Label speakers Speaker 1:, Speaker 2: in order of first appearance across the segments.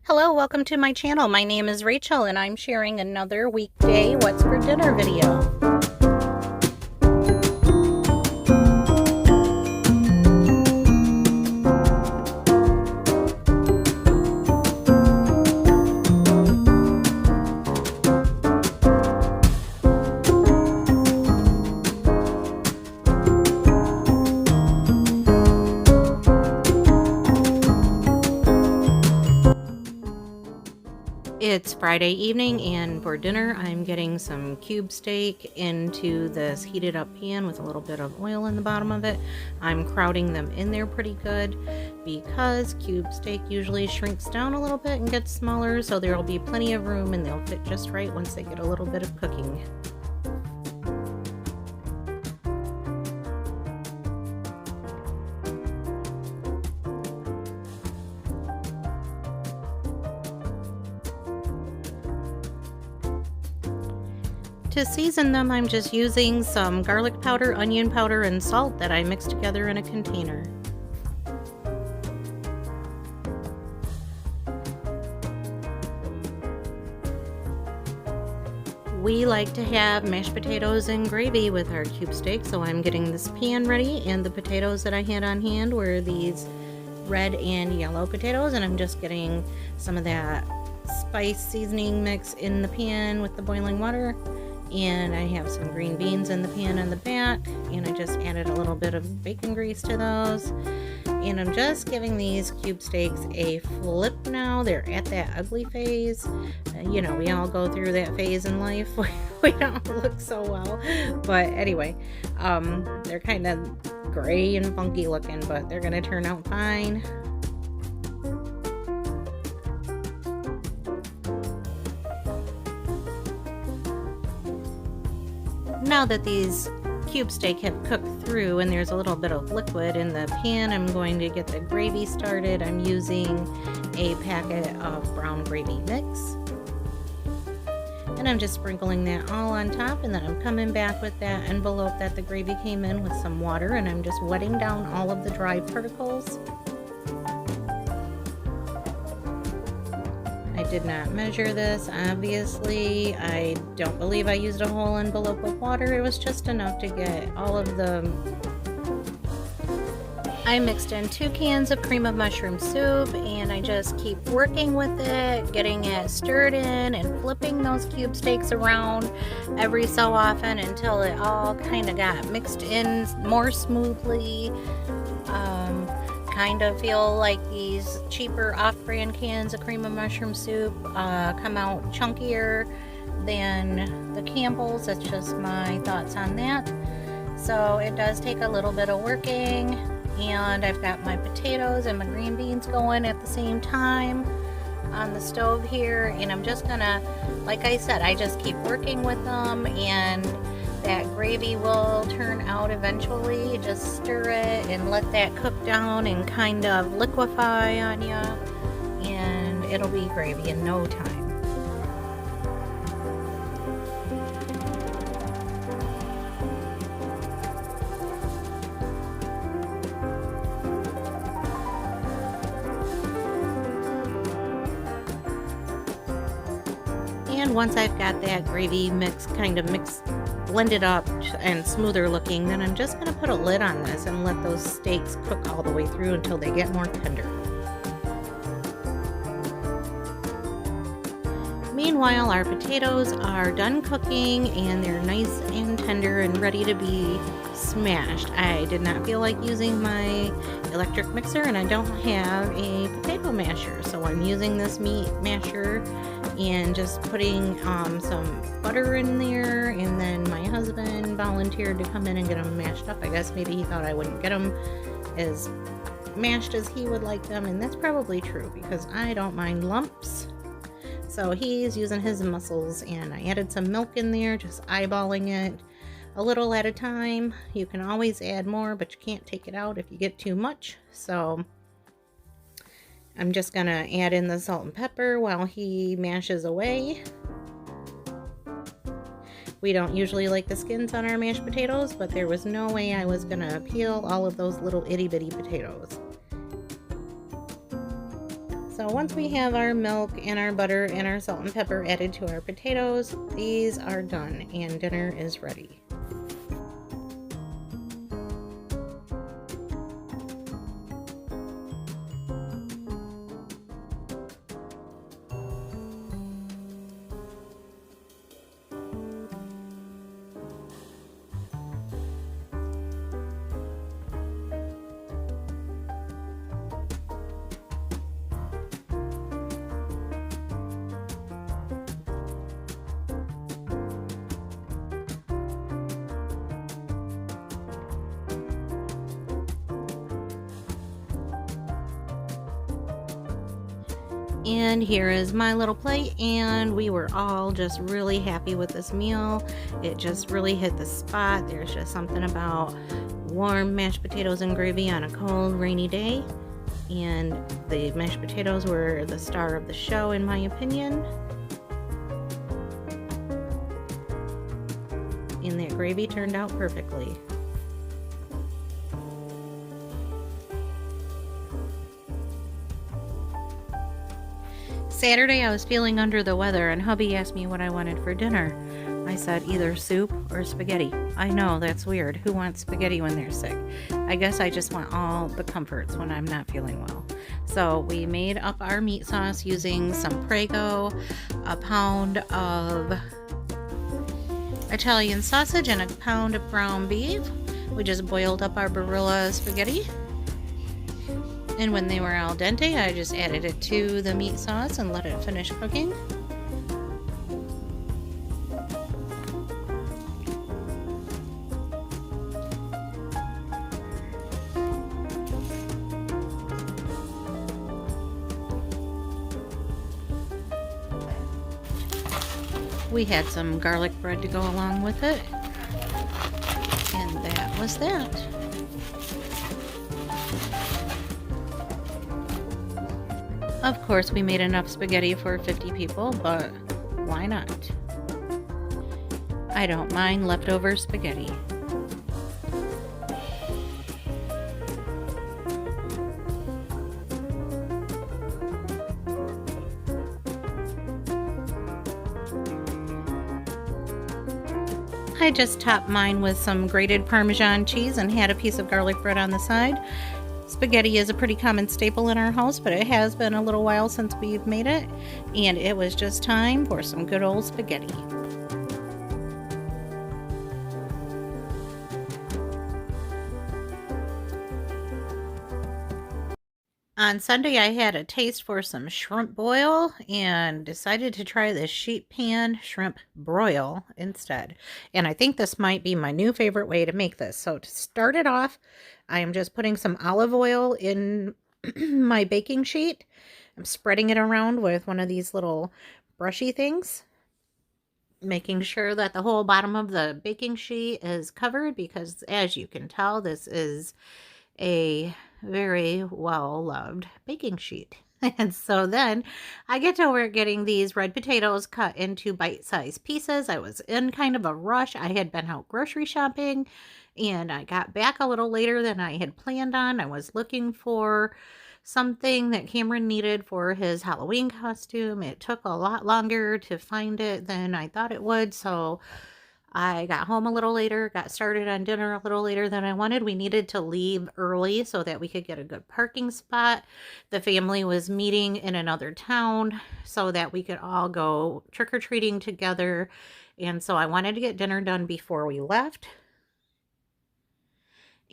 Speaker 1: Hello, welcome to my channel. My name is Rachel and I'm sharing another weekday What's for Dinner video. It's Friday evening and for dinner I'm getting some cube steak into this heated up pan with a little bit of oil in the bottom of it. I'm crowding them in there pretty good because cube steak usually shrinks down a little bit and gets smaller, so there will be plenty of room and they'll fit just right once they get a little bit of cooking. To season them, I'm just using some garlic powder, onion powder, and salt that I mixed together in a container. We like to have mashed potatoes and gravy with our cube steak, so I'm getting this pan ready, and the potatoes that I had on hand were these red and yellow potatoes, and I'm just getting some of that spice seasoning mix in the pan with the boiling water. And I have some green beans in the pan in the back, and I just added a little bit of bacon grease to those. And I'm just giving these cube steaks a flip now. They're at that ugly phase. You know, we all go through that phase in life. We don't look so well. But anyway, they're kind of gray and funky looking, but they're going to turn out fine. Now that these cube steak have cooked through and there's a little bit of liquid in the pan, I'm going to get the gravy started. I'm using a packet of brown gravy mix. And I'm just sprinkling that all on top, and then I'm coming back with that envelope that the gravy came in with some water, and I'm just wetting down all of the dry particles. I did not measure this, obviously. I don't believe I used a whole envelope of water. It was just enough to get all of the... I mixed in 2 cans of cream of mushroom soup, and I just keep working with it, getting it stirred in and flipping those cube steaks around every so often until it all kind of got mixed in more smoothly. Kind of feel like these cheaper off-brand cans of cream of mushroom soup come out chunkier than the Campbell's. That's just my thoughts on that. So it does take a little bit of working, and I've got my potatoes and my green beans going at the same time on the stove here, and I'm just gonna, like I said, I just keep working with them, and that gravy will turn out eventually. Just stir it and let that cook down and kind of liquefy on you, and it'll be gravy in no time. And once I've got that gravy mix kind of blended up and smoother looking, then I'm just going to put a lid on this and let those steaks cook all the way through until they get more tender. Meanwhile, our potatoes are done cooking and they're nice and tender and ready to be smashed. I did not feel like using my electric mixer, and I don't have a potato masher, so I'm using this meat masher and just putting some butter in there, and then my husband volunteered to come in and get them mashed up. I guess maybe he thought I wouldn't get them as mashed as he would like them, and that's probably true because I don't mind lumps. So he's using his muscles, and I added some milk in there, just eyeballing it a little at a time. You can always add more, but you can't take it out if you get too much. So I'm just gonna add in the salt and pepper while he mashes away. We don't usually like the skins on our mashed potatoes, but there was no way I was gonna peel all of those little itty bitty potatoes. So once we have our milk and our butter and our salt and pepper added to our potatoes, these are done and dinner is ready. And here is my little plate, and we were all just really happy with this meal. It just really hit the spot. There's just something about warm mashed potatoes and gravy on a cold, rainy day. And the mashed potatoes were the star of the show, in my opinion. And that gravy turned out perfectly. Saturday, I was feeling under the weather, and hubby asked me what I wanted for dinner. I said either soup or spaghetti. I know, that's weird. Who wants spaghetti when they're sick? I guess I just want all the comforts when I'm not feeling well. So we made up our meat sauce using some Prego, a pound of Italian sausage, and a pound of ground beef. We just boiled up our Barilla spaghetti. And when they were al dente, I just added it to the meat sauce and let it finish cooking. We had some garlic bread to go along with it. And that was that. Of course, we made enough spaghetti for 50 people, but why not? I don't mind leftover spaghetti. I just topped mine with some grated Parmesan cheese and had a piece of garlic bread on the side. Spaghetti is a pretty common staple in our house, but it has been a little while since we've made it, and it was just time for some good old spaghetti. On Sunday, I had a taste for some shrimp boil and decided to try the sheet pan shrimp broil instead. And I think this might be my new favorite way to make this. So to start it off, I am just putting some olive oil in my baking sheet. I'm spreading it around with one of these little brushy things, making sure that the whole bottom of the baking sheet is covered because, as you can tell, this is a very well-loved baking sheet. And so then I get to work getting these red potatoes cut into bite-sized pieces. I was in kind of a rush. I had been out grocery shopping, and I got back a little later than I had planned on. I was looking for something that Cameron needed for his Halloween costume. It took a lot longer to find it than I thought it would, so I got home a little later, got started on dinner a little later than I wanted. We needed to leave early so that we could get a good parking spot. The family was meeting in another town so that we could all go trick-or-treating together. And so I wanted to get dinner done before we left.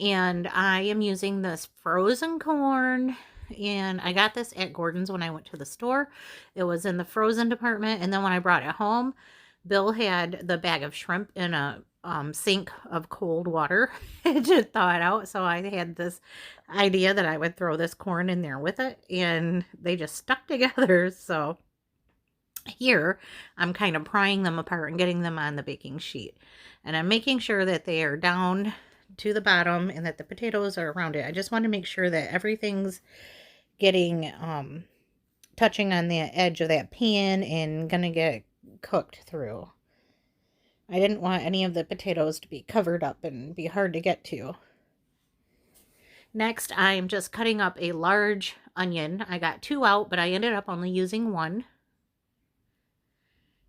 Speaker 1: And I am using this frozen corn, and I got this at Gordon's when I went to the store. It was in the frozen department, and then when I brought it home, Bill had the bag of shrimp in a sink of cold water to thaw it out. So I had this idea that I would throw this corn in there with it, and they just stuck together. So here I'm kind of prying them apart and getting them on the baking sheet. And I'm making sure that they are down to the bottom and that the potatoes are around it. I just want to make sure that everything's getting touching on the edge of that pan and gonna get cooked through. I didn't want any of the potatoes to be covered up and be hard to get to. Next, I'm just cutting up a large onion. I got 2 out, but I ended up only using 1.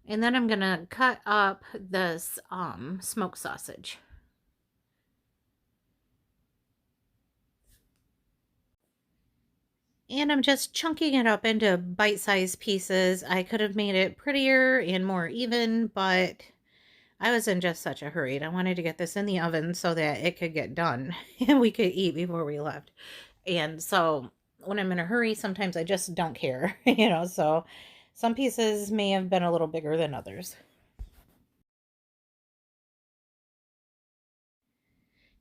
Speaker 1: And then I'm going to cut up this smoked sausage. And I'm just chunking it up into bite-sized pieces. I could have made it prettier and more even, but I was in just such a hurry. I wanted to get this in the oven so that it could get done and we could eat before we left. And so when I'm in a hurry, sometimes I just don't care, so some pieces may have been a little bigger than others.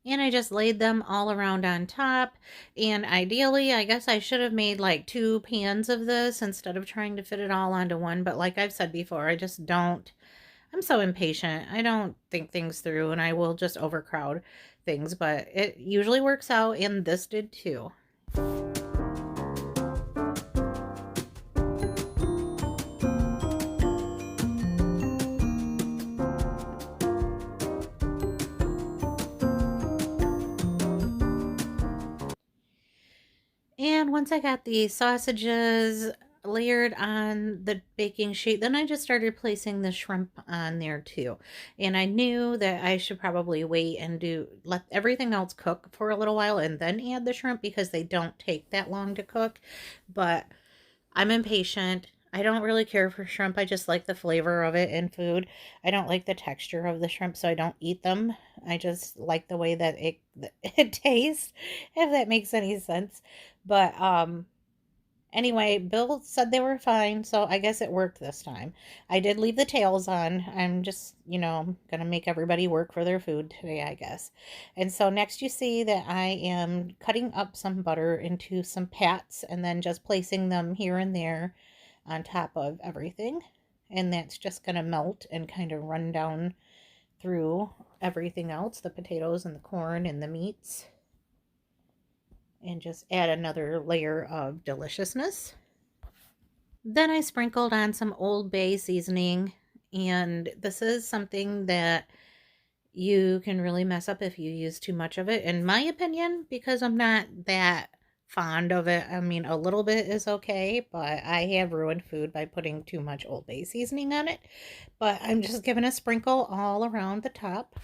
Speaker 1: And I just laid them all around on top. And ideally, I guess I should have made like 2 pans of this instead of trying to fit it all onto one. But like I've said before, I just don't. I'm so impatient. I don't think things through and I will just overcrowd things. But it usually works out, and this did too. And once I got the sausages layered on the baking sheet, then I just started placing the shrimp on there too. And I knew that I should probably wait and let everything else cook for a little while and then add the shrimp because they don't take that long to cook. But I'm impatient. I don't really care for shrimp. I just like the flavor of it in food. I don't like the texture of the shrimp, so I don't eat them. I just like the way that it tastes, if that makes any sense. But anyway, Bill said they were fine, so I guess it worked this time. I did leave the tails on. I'm just, gonna make everybody work for their food today, I guess. And so next you see that I am cutting up some butter into some pats and then just placing them here and there on top of everything. And that's just gonna melt and kind of run down through everything else, the potatoes and the corn and the meats, and just add another layer of deliciousness. Then I sprinkled on some Old Bay seasoning, and this is something that you can really mess up if you use too much of it, in my opinion, because I'm not that fond of it. I mean, a little bit is okay, but I have ruined food by putting too much Old Bay seasoning on it. But I'm just giving a sprinkle all around the top.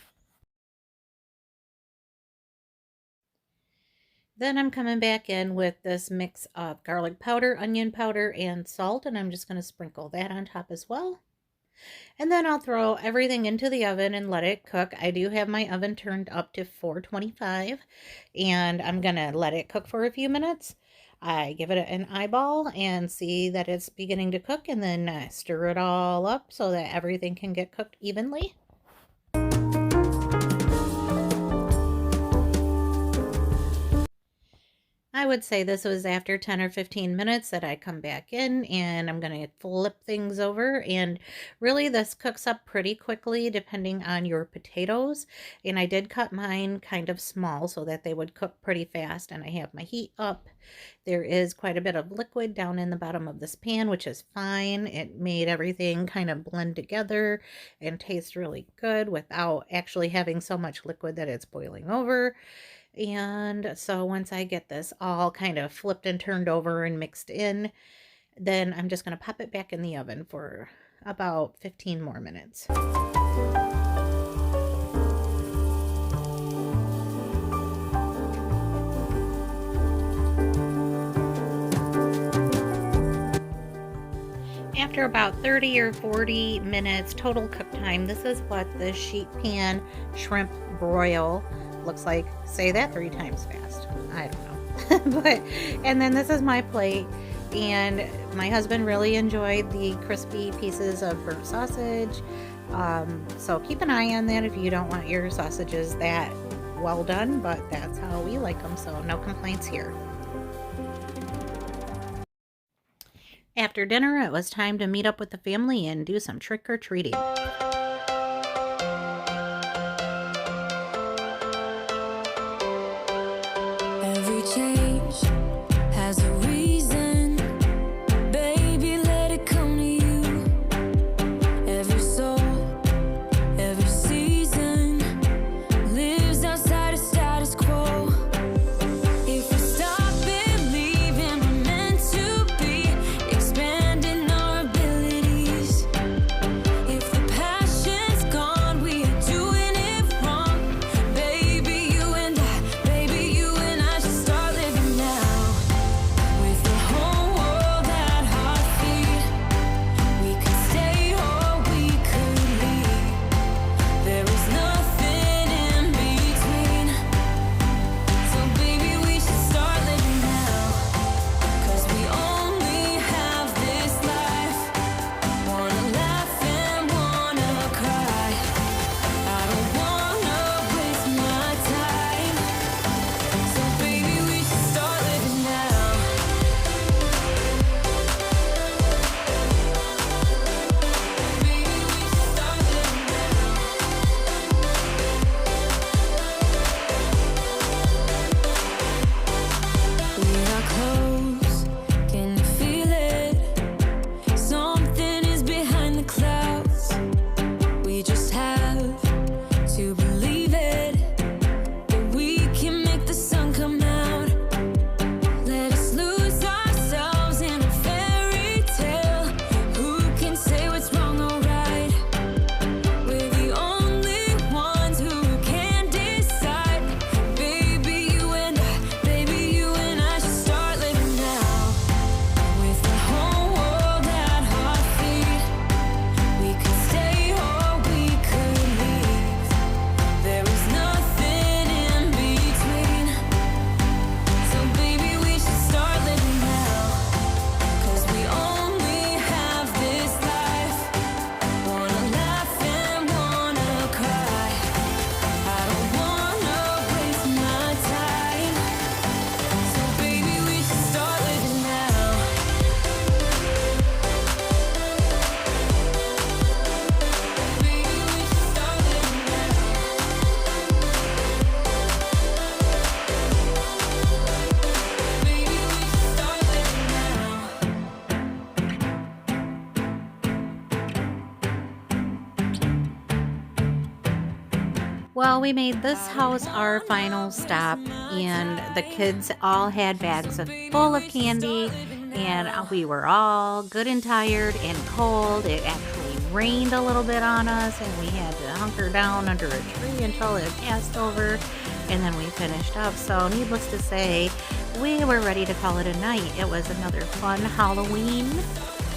Speaker 1: Then I'm coming back in with this mix of garlic powder, onion powder, and salt, and I'm just going to sprinkle that on top as well. And then I'll throw everything into the oven and let it cook. I do have my oven turned up to 425, and I'm going to let it cook for a few minutes. I give it an eyeball and see that it's beginning to cook, and then stir it all up so that everything can get cooked evenly. I would say this was after 10 or 15 minutes that I come back in, and I'm going to flip things over. And really this cooks up pretty quickly depending on your potatoes. And I did cut mine kind of small so that they would cook pretty fast, and I have my heat up. There is quite a bit of liquid down in the bottom of this pan, which is fine. It made everything kind of blend together and taste really good without actually having so much liquid that it's boiling over. And so once I get this all kind of flipped and turned over and mixed in, then I'm just going to pop it back in the oven for about 15 more minutes. After about 30 or 40 minutes total cook time, this is what the sheet pan shrimp broil looks like. Say that 3 times fast. I don't know. And then this is my plate, and my husband really enjoyed the crispy pieces of burnt sausage. So keep an eye on that if you don't want your sausages that well done, but that's how we like them, so no complaints here. After dinner, it was time to meet up with the family and do some trick-or-treating.
Speaker 2: Every change has a reason, baby, let it come to you. Every soul, every season lives outside of status quo. It
Speaker 1: Well, we made this house our final stop, and the kids all had bags full of candy, and we were all good and tired and cold. It actually rained a little bit on us, and we had to hunker down under a tree until it passed over, and then we finished up. So needless to say, we were ready to call it a night. It was another fun Halloween,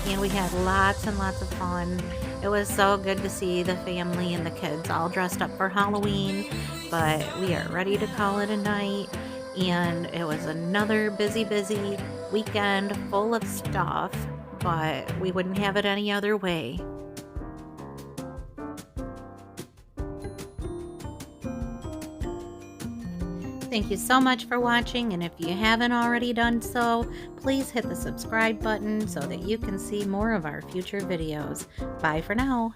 Speaker 1: and we had lots and lots of fun. It was so good to see the family and the kids all dressed up for Halloween, but we are ready to call it a night. And it was another busy weekend full of stuff, but we wouldn't have it any other way. Thank you so much for watching, and if you haven't already done so, please hit the subscribe button so that you can see more of our future videos. Bye for now.